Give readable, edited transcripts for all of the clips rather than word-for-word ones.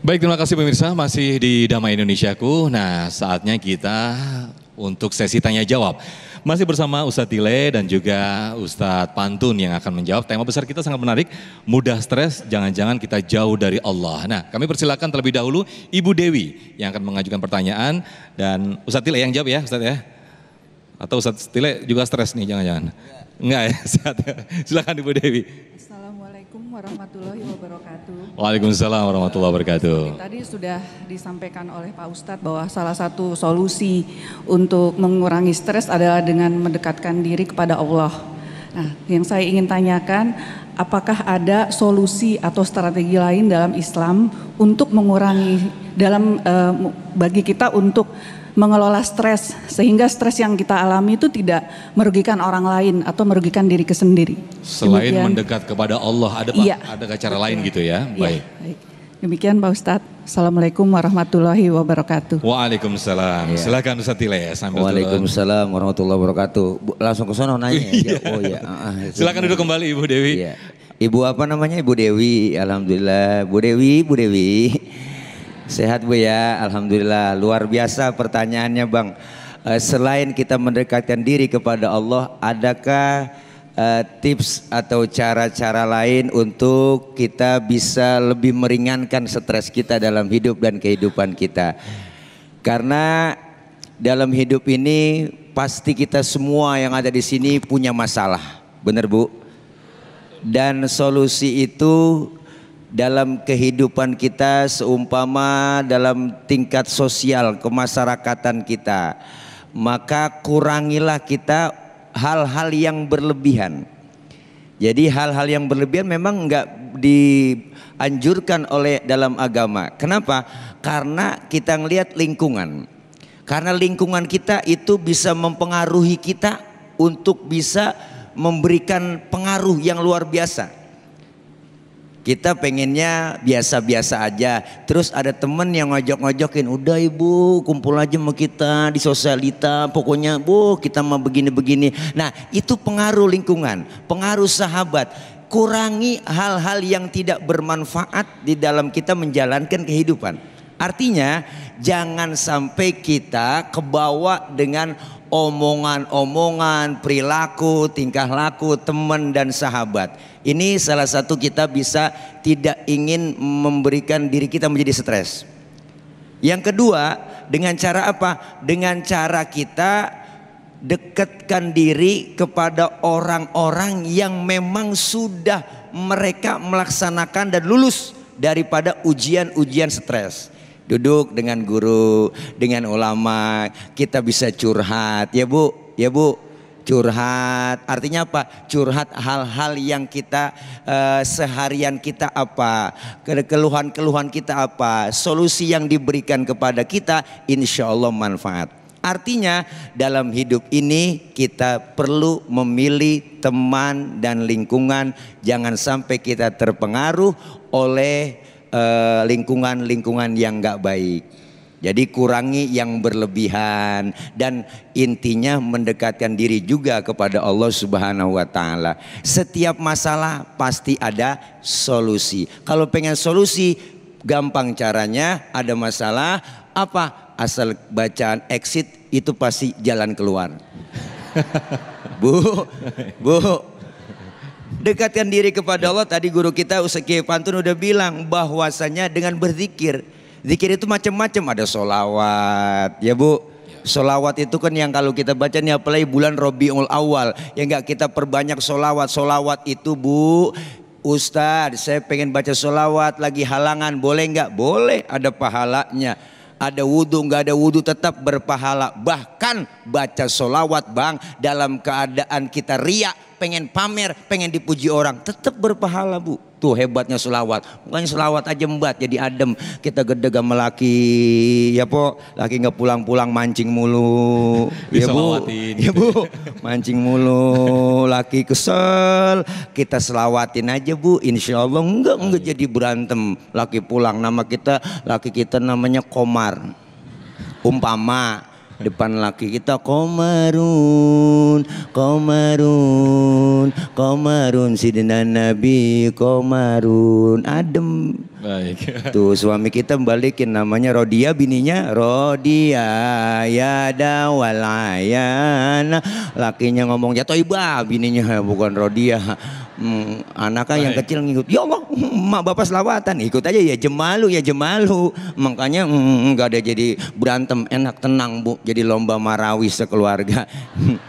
Baik, terima kasih pemirsa, masih di Damai Indonesiaku. Nah, saatnya kita untuk sesi tanya jawab. Masih bersama Ustadz Tile dan juga Ustadz Pantun yang akan menjawab. Tema besar kita sangat menarik, mudah stres, jangan-jangan kita jauh dari Allah. Nah, kami persilakan terlebih dahulu Ibu Dewi yang akan mengajukan pertanyaan. Dan Ustadz Tile yang jawab ya Ustadz ya. Atau Ustadz Tile juga stres nih, jangan-jangan. Enggak ya, silakan Ibu Dewi. Assalamualaikum warahmatullahi wabarakatuh. Waalaikumsalam warahmatullahi wabarakatuh. Tadi sudah disampaikan oleh Pak Ustadz bahwa salah satu solusi untuk mengurangi stres adalah dengan mendekatkan diri kepada Allah. Nah, yang saya ingin tanyakan, apakah ada solusi atau strategi lain dalam Islam untuk mengurangi bagi kita untuk mengelola stres sehingga stres yang kita alami itu tidak merugikan orang lain atau merugikan diri sendiri. Selain Demikian. mendekat kepada Allah, ada cara lain gitu ya? Baik. Demikian Pak Ustadz. Assalamualaikum warahmatullahi wabarakatuh. Waalaikumsalam. Silakan Ustadz Tile ya. Waalaikumsalam warahmatullahi wabarakatuh. Langsung ke sana nanya ya. Oh iya. Silakan duduk kembali Ibu Dewi. Iya. Ibu apa namanya? Ibu Dewi. Alhamdulillah. Bu Dewi. Sehat Bu ya, alhamdulillah. Luar biasa pertanyaannya Bang. Selain kita mendekatkan diri kepada Allah, adakah tips atau cara-cara lain untuk kita bisa lebih meringankan stres kita dalam hidup dan kehidupan kita? Karena dalam hidup ini pasti kita semua yang ada di sini punya masalah, benar Bu? Dan solusi itu dalam kehidupan kita seumpama dalam tingkat sosial kemasyarakatan kita, maka kurangilah kita hal-hal yang berlebihan. Jadi hal-hal yang berlebihan memang enggak dianjurkan oleh dalam agama. Kenapa? Karena kita ngelihat lingkungan. Karena lingkungan kita itu bisa mempengaruhi kita untuk bisa memberikan pengaruh yang luar biasa. Kita pengennya biasa-biasa aja. Terus ada temen yang ngojok-ngojokin, udah ibu kumpul aja sama kita di sosialita. Pokoknya bu kita mau begini-begini. Nah itu pengaruh lingkungan, pengaruh sahabat. Kurangi hal-hal yang tidak bermanfaat di dalam kita menjalankan kehidupan. Artinya jangan sampai kita kebawa dengan omongan-omongan, perilaku, tingkah laku teman dan sahabat. Ini salah satu kita bisa tidak ingin memberikan diri kita menjadi stres. Yang kedua, dengan cara apa? Dengan cara kita dekatkan diri kepada orang-orang yang memang sudah mereka melaksanakan dan lulus daripada ujian-ujian stres. Duduk dengan guru, dengan ulama, kita bisa curhat, ya Bu, curhat. Artinya apa? Curhat hal-hal yang kita seharian kita apa, keluhan-keluhan kita apa, solusi yang diberikan kepada kita, insya Allah manfaat. Artinya dalam hidup ini kita perlu memilih teman dan lingkungan, jangan sampai kita terpengaruh oleh lingkungan-lingkungan yang gak baik. Jadi kurangi yang berlebihan dan intinya mendekatkan diri juga kepada Allah Subhanahu wa taala. Setiap masalah pasti ada solusi. Kalau pengen solusi gampang caranya, ada masalah apa? Asal bacaan exit itu pasti jalan keluar. Bu, dekatkan diri kepada Allah. Tadi guru kita Ustaz Kiai Pantun udah bilang bahwasanya dengan berzikir. Zikir itu macam-macam, ada solawat, ya Bu. Solawat itu kan yang kalau kita baca nih apalagi bulan Rabiul Awal, ya enggak kita perbanyak solawat. Solawat itu Bu, Ustadz saya pengen baca solawat lagi halangan, boleh enggak? Boleh, ada pahalanya. Ada wudhu enggak ada wudhu tetap berpahala. Bahkan baca solawat Bang dalam keadaan kita riak, pengen pamer, pengen dipuji orang, tetap berpahala Bu. Tuh hebatnya selawat. Bukan selawat aja Mbak jadi adem. Kita gede sama laki, ya Po, laki nggak pulang-pulang mancing mulu. Ya Bu, ya Bu, mancing mulu, laki kesel. Kita selawatin aja Bu, insya Allah enggak jadi berantem. Laki pulang, laki kita namanya Komar. Umpama Depan laki kita komarun, komarun, komarun, sidina Nabi komarun, adem. Baik. Tuh suami kita balikin namanya Rodia, bininya Rodia ya dawal ayana. Lakinya ngomong ya Toibah, bininya bukan Rodia. Anaknya yang kecil ngikut, ya Allah mak bapak selawatan, ikut aja ya jemalu ya jemalu. Makanya nggak ada jadi berantem, enak tenang Bu, jadi lomba marawis sekeluarga.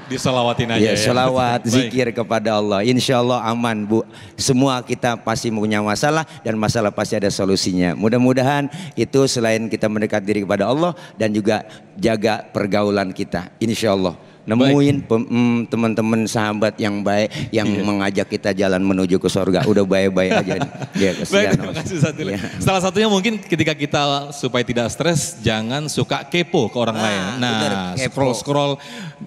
Diselawatin aja Ya ya. selawat Baik. zikir kepada Allah, insya Allah aman Bu. Semua kita pasti punya masalah dan masalah pasti ada solusinya. Mudah-mudahan itu selain kita mendekat diri kepada Allah dan juga jaga pergaulan kita, insya Allah. Nemuin teman-teman sahabat yang baik yang mengajak kita jalan menuju ke surga. Udah baik-baik aja nih. Ya, Baik, kesian. terima kasih Ustadz Tile. Iya. Salah satunya mungkin ketika kita supaya tidak stres, jangan suka kepo ke orang lain. bener, Nah, kepo. scroll-scroll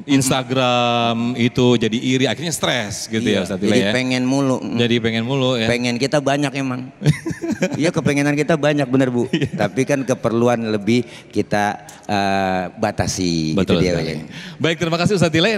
Instagram itu jadi iri, akhirnya stres gitu ya Ustadz Tile Jadi ya. pengen mulu. Jadi pengen mulu ya. Pengen kita banyak emang. Iya kepengenan kita banyak bener Bu. Tapi kan keperluan lebih kita batasi. Betul Gitu dia, sekali. ya. Baik, terima kasih Ustadz Tile.